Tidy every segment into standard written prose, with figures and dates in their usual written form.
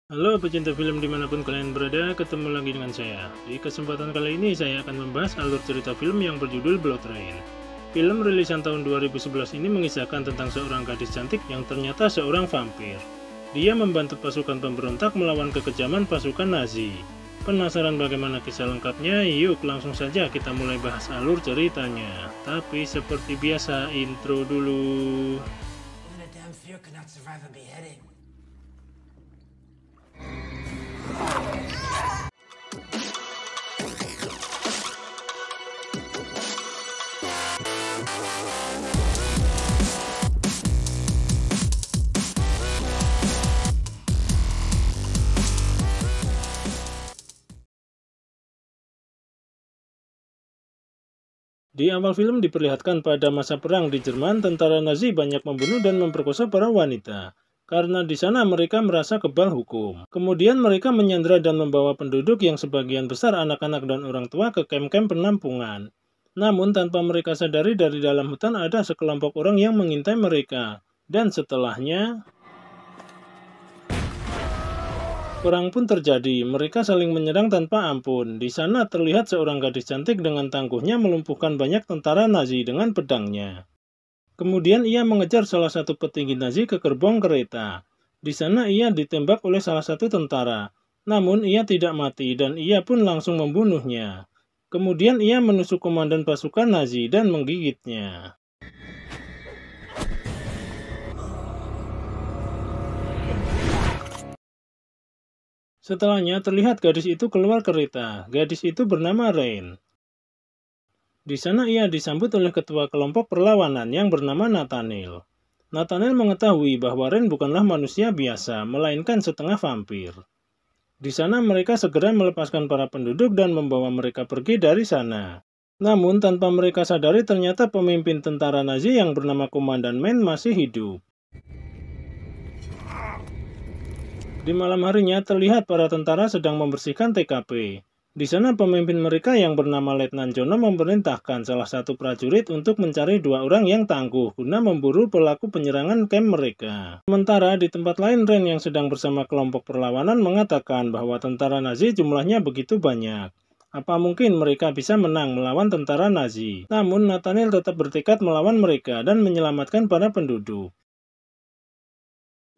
Halo pecinta film dimanapun kalian berada, ketemu lagi dengan saya. Di kesempatan kali ini saya akan membahas alur cerita film yang berjudul Blood Rain. Film rilisan tahun 2011 ini mengisahkan tentang seorang gadis cantik yang ternyata seorang vampir. Dia membantu pasukan pemberontak melawan kekejaman pasukan Nazi. Penasaran bagaimana kisah lengkapnya? Yuk langsung saja kita mulai bahas alur ceritanya. Tapi seperti biasa, intro dulu. Di awal film diperlihatkan pada masa perang di Jerman, tentara Nazi banyak membunuh dan memperkosa para wanita. Karena di sana mereka merasa kebal hukum. Kemudian mereka menyandra dan membawa penduduk yang sebagian besar anak-anak dan orang tua ke kem-kem penampungan. Namun tanpa mereka sadari dari dalam hutan ada sekelompok orang yang mengintai mereka. Dan setelahnya perang pun terjadi, mereka saling menyerang tanpa ampun. Di sana terlihat seorang gadis cantik dengan tangguhnya melumpuhkan banyak tentara Nazi dengan pedangnya. Kemudian ia mengejar salah satu petinggi Nazi ke gerbong kereta. Di sana ia ditembak oleh salah satu tentara. Namun ia tidak mati dan ia pun langsung membunuhnya. Kemudian ia menusuk komandan pasukan Nazi dan menggigitnya. Setelahnya terlihat gadis itu keluar kereta. Gadis itu bernama Rain. Di sana ia disambut oleh ketua kelompok perlawanan yang bernama Nathaniel. Nathaniel mengetahui bahwa Rain bukanlah manusia biasa, melainkan setengah vampir. Di sana mereka segera melepaskan para penduduk dan membawa mereka pergi dari sana. Namun tanpa mereka sadari ternyata pemimpin tentara Nazi yang bernama Komandan Mann masih hidup. Di malam harinya terlihat para tentara sedang membersihkan TKP. Di sana pemimpin mereka yang bernama Letnan Jono memerintahkan salah satu prajurit untuk mencari dua orang yang tangguh guna memburu pelaku penyerangan kem mereka. Sementara di tempat lain Ren yang sedang bersama kelompok perlawanan mengatakan bahwa tentara Nazi jumlahnya begitu banyak. Apa mungkin mereka bisa menang melawan tentara Nazi? Namun Nathaniel tetap bertekad melawan mereka dan menyelamatkan para penduduk.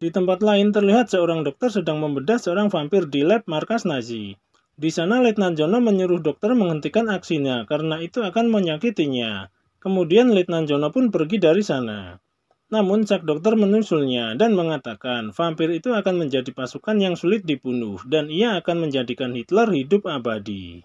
Di tempat lain terlihat seorang dokter sedang membedah seorang vampir di lab markas Nazi. Di sana Letnan Jono menyuruh dokter menghentikan aksinya karena itu akan menyakitinya. Kemudian Letnan Jono pun pergi dari sana. Namun sang dokter menyusulnya dan mengatakan vampir itu akan menjadi pasukan yang sulit dibunuh dan ia akan menjadikan Hitler hidup abadi.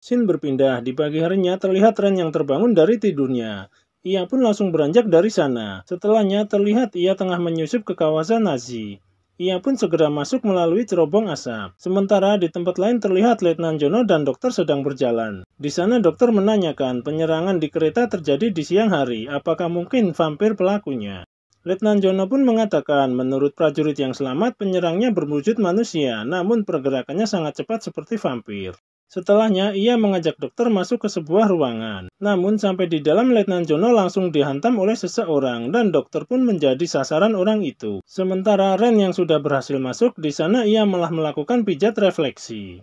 Scene berpindah, di pagi harinya terlihat Ren yang terbangun dari tidurnya. Ia pun langsung beranjak dari sana. Setelahnya terlihat ia tengah menyusup ke kawasan Nazi. Ia pun segera masuk melalui cerobong asap. Sementara di tempat lain terlihat Letnan Jono dan dokter sedang berjalan. Di sana dokter menanyakan penyerangan di kereta terjadi di siang hari. Apakah mungkin vampir pelakunya? Letnan Jono pun mengatakan menurut prajurit yang selamat penyerangnya berwujud manusia, namun pergerakannya sangat cepat seperti vampir. Setelahnya, ia mengajak dokter masuk ke sebuah ruangan. Namun sampai di dalam Letnan Jono langsung dihantam oleh seseorang dan dokter pun menjadi sasaran orang itu. Sementara Ren yang sudah berhasil masuk, di sana ia malah melakukan pijat refleksi.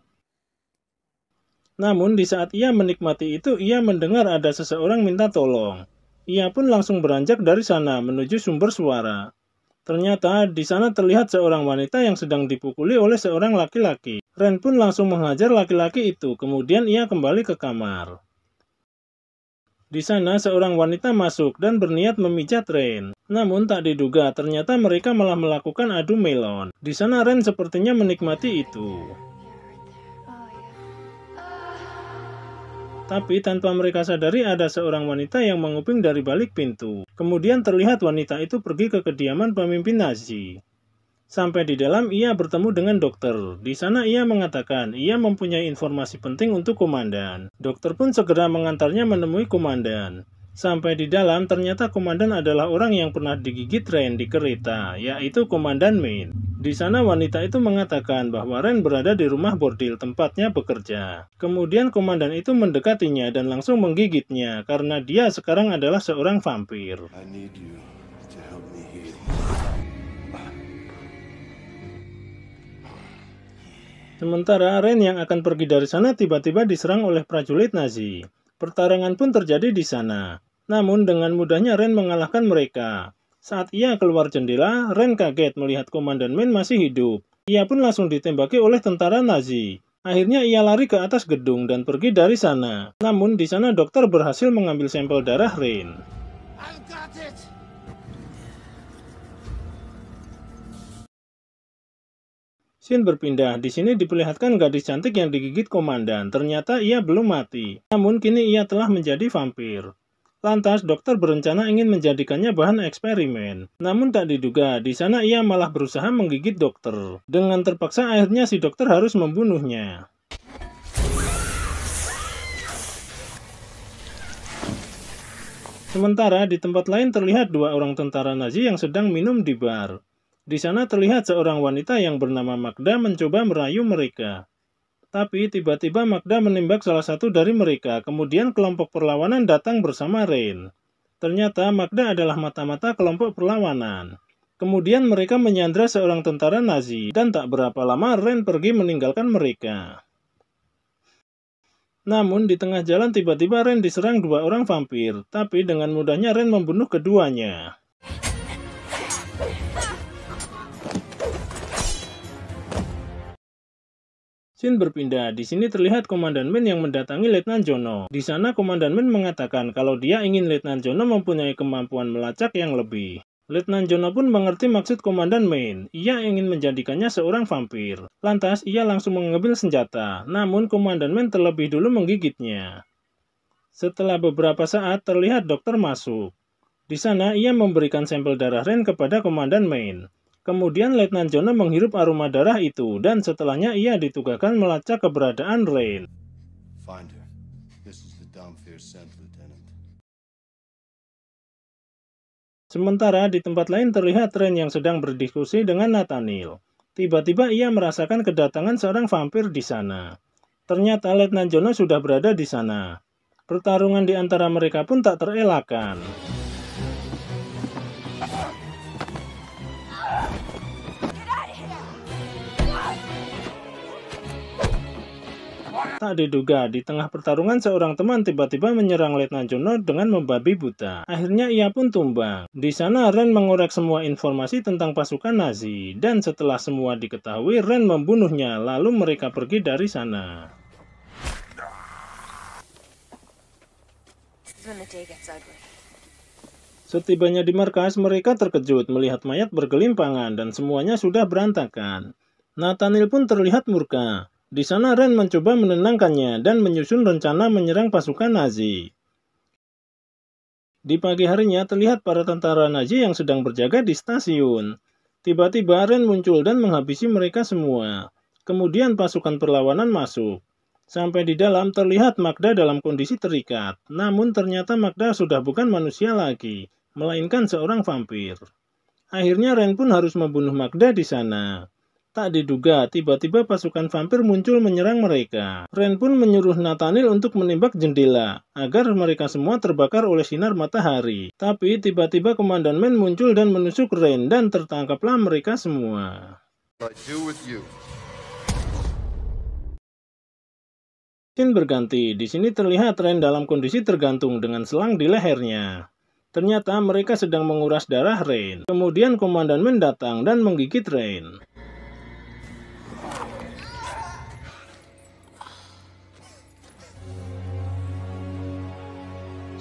Namun di saat ia menikmati itu, ia mendengar ada seseorang minta tolong. Ia pun langsung beranjak dari sana menuju sumber suara. Ternyata di sana terlihat seorang wanita yang sedang dipukuli oleh seorang laki-laki. Ren pun langsung menghajar laki-laki itu, kemudian ia kembali ke kamar. Di sana seorang wanita masuk dan berniat memijat Ren. Namun tak diduga ternyata mereka malah melakukan adu melon. Di sana Ren sepertinya menikmati itu. Tapi tanpa mereka sadari ada seorang wanita yang menguping dari balik pintu. Kemudian terlihat wanita itu pergi ke kediaman pemimpin Nazi. Sampai di dalam ia bertemu dengan dokter. Di sana ia mengatakan ia mempunyai informasi penting untuk komandan. Dokter pun segera mengantarnya menemui komandan. Sampai di dalam ternyata komandan adalah orang yang pernah digigit Ren di kereta, yaitu Komandan Main. Di sana wanita itu mengatakan bahwa Ren berada di rumah bordil tempatnya bekerja. Kemudian komandan itu mendekatinya dan langsung menggigitnya karena dia sekarang adalah seorang vampir. Sementara Ren yang akan pergi dari sana tiba-tiba diserang oleh prajurit Nazi. Pertarungan pun terjadi di sana. Namun dengan mudahnya Ren mengalahkan mereka. Saat ia keluar jendela, Ren kaget melihat Komandan Min masih hidup. Ia pun langsung ditembaki oleh tentara Nazi. Akhirnya ia lari ke atas gedung dan pergi dari sana. Namun di sana dokter berhasil mengambil sampel darah Ren. Scene berpindah. Di sini diperlihatkan gadis cantik yang digigit komandan. Ternyata ia belum mati. Namun kini ia telah menjadi vampir. Lantas dokter berencana ingin menjadikannya bahan eksperimen. Namun tak diduga, di sana ia malah berusaha menggigit dokter. Dengan terpaksa akhirnya si dokter harus membunuhnya. Sementara di tempat lain terlihat dua orang tentara Nazi yang sedang minum di bar. Di sana terlihat seorang wanita yang bernama Magda mencoba merayu mereka. Tapi tiba-tiba Magda menembak salah satu dari mereka, kemudian kelompok perlawanan datang bersama Ren. Ternyata Magda adalah mata-mata kelompok perlawanan. Kemudian mereka menyandra seorang tentara Nazi, dan tak berapa lama Ren pergi meninggalkan mereka. Namun di tengah jalan tiba-tiba Ren diserang dua orang vampir, tapi dengan mudahnya Ren membunuh keduanya. Scene berpindah. Di sini terlihat Komandan Min yang mendatangi Letnan Jono. Di sana Komandan Min mengatakan kalau dia ingin Letnan Jono mempunyai kemampuan melacak yang lebih. Letnan Jono pun mengerti maksud Komandan Min. Ia ingin menjadikannya seorang vampir. Lantas ia langsung mengambil senjata. Namun Komandan Min terlebih dulu menggigitnya. Setelah beberapa saat terlihat dokter masuk. Di sana ia memberikan sampel darah Ren kepada Komandan Min. Kemudian Letnan Jono menghirup aroma darah itu, dan setelahnya ia ditugaskan melacak keberadaan Ren. Sementara di tempat lain terlihat Ren yang sedang berdiskusi dengan Nathaniel. Tiba-tiba ia merasakan kedatangan seorang vampir di sana. Ternyata Letnan Jono sudah berada di sana. Pertarungan di antara mereka pun tak terelakkan. Tak diduga, di tengah pertarungan seorang teman tiba-tiba menyerang Letnan Jono dengan membabi buta. Akhirnya ia pun tumbang. Di sana Ren mengorek semua informasi tentang pasukan Nazi, dan setelah semua diketahui, Ren membunuhnya, lalu mereka pergi dari sana. Setibanya di markas, mereka terkejut melihat mayat bergelimpangan dan semuanya sudah berantakan. Nathaniel pun terlihat murka. Di sana Ren mencoba menenangkannya dan menyusun rencana menyerang pasukan Nazi. Di pagi harinya terlihat para tentara Nazi yang sedang berjaga di stasiun. Tiba-tiba Ren muncul dan menghabisi mereka semua. Kemudian pasukan perlawanan masuk. Sampai di dalam terlihat Magda dalam kondisi terikat. Namun ternyata Magda sudah bukan manusia lagi, melainkan seorang vampir. Akhirnya Ren pun harus membunuh Magda di sana. Tak diduga, tiba-tiba pasukan vampir muncul menyerang mereka. Ren pun menyuruh Nathaniel untuk menembak jendela, agar mereka semua terbakar oleh sinar matahari. Tapi tiba-tiba Komandan Min muncul dan menusuk Ren, dan tertangkaplah mereka semua. Scene berganti. Di sini terlihat Ren dalam kondisi tergantung dengan selang di lehernya. Ternyata mereka sedang menguras darah Ren. Kemudian Komandan Min datang dan menggigit Ren.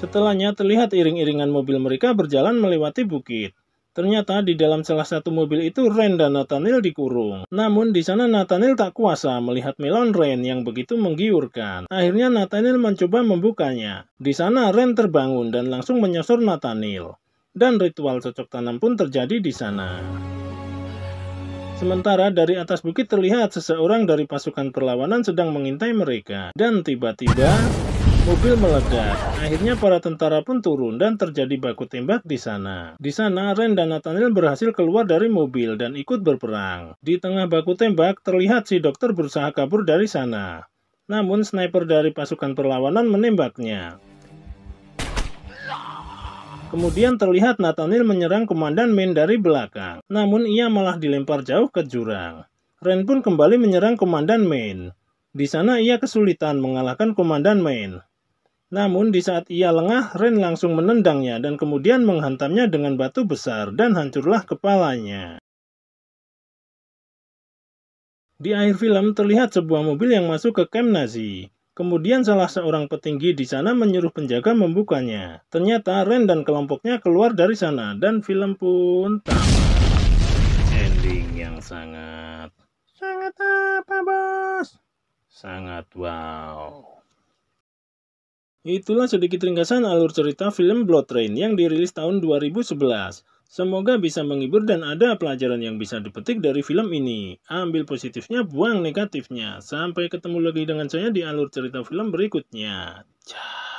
Setelahnya terlihat iring-iringan mobil mereka berjalan melewati bukit. Ternyata di dalam salah satu mobil itu Ren dan Nathaniel dikurung. Namun di sana Nathaniel tak kuasa melihat melon Ren yang begitu menggiurkan. Akhirnya Nathaniel mencoba membukanya. Di sana Ren terbangun dan langsung menyosor Nathaniel. Dan ritual cocok tanam pun terjadi di sana. Sementara dari atas bukit terlihat seseorang dari pasukan perlawanan sedang mengintai mereka. Dan tiba-tiba mobil meledak. Akhirnya para tentara pun turun dan terjadi baku tembak di sana. Di sana Ren dan Nathaniel berhasil keluar dari mobil dan ikut berperang. Di tengah baku tembak terlihat si dokter berusaha kabur dari sana. Namun sniper dari pasukan perlawanan menembaknya. Kemudian terlihat Nathaniel menyerang Komandan Min dari belakang. Namun ia malah dilempar jauh ke jurang. Ren pun kembali menyerang Komandan Main. Di sana ia kesulitan mengalahkan Komandan Main. Namun di saat ia lengah, Ren langsung menendangnya dan kemudian menghantamnya dengan batu besar dan hancurlah kepalanya. Di akhir film terlihat sebuah mobil yang masuk ke kamp Nazi. Kemudian salah seorang petinggi di sana menyuruh penjaga membukanya. Ternyata Ren dan kelompoknya keluar dari sana dan film pun tamat. Ending yang sangat apa, bos? Sangat wow. Itulah sedikit ringkasan alur cerita film Blood Rain yang dirilis tahun 2011. Semoga bisa menghibur dan ada pelajaran yang bisa dipetik dari film ini. Ambil positifnya, buang negatifnya. Sampai ketemu lagi dengan saya di alur cerita film berikutnya. Ciao.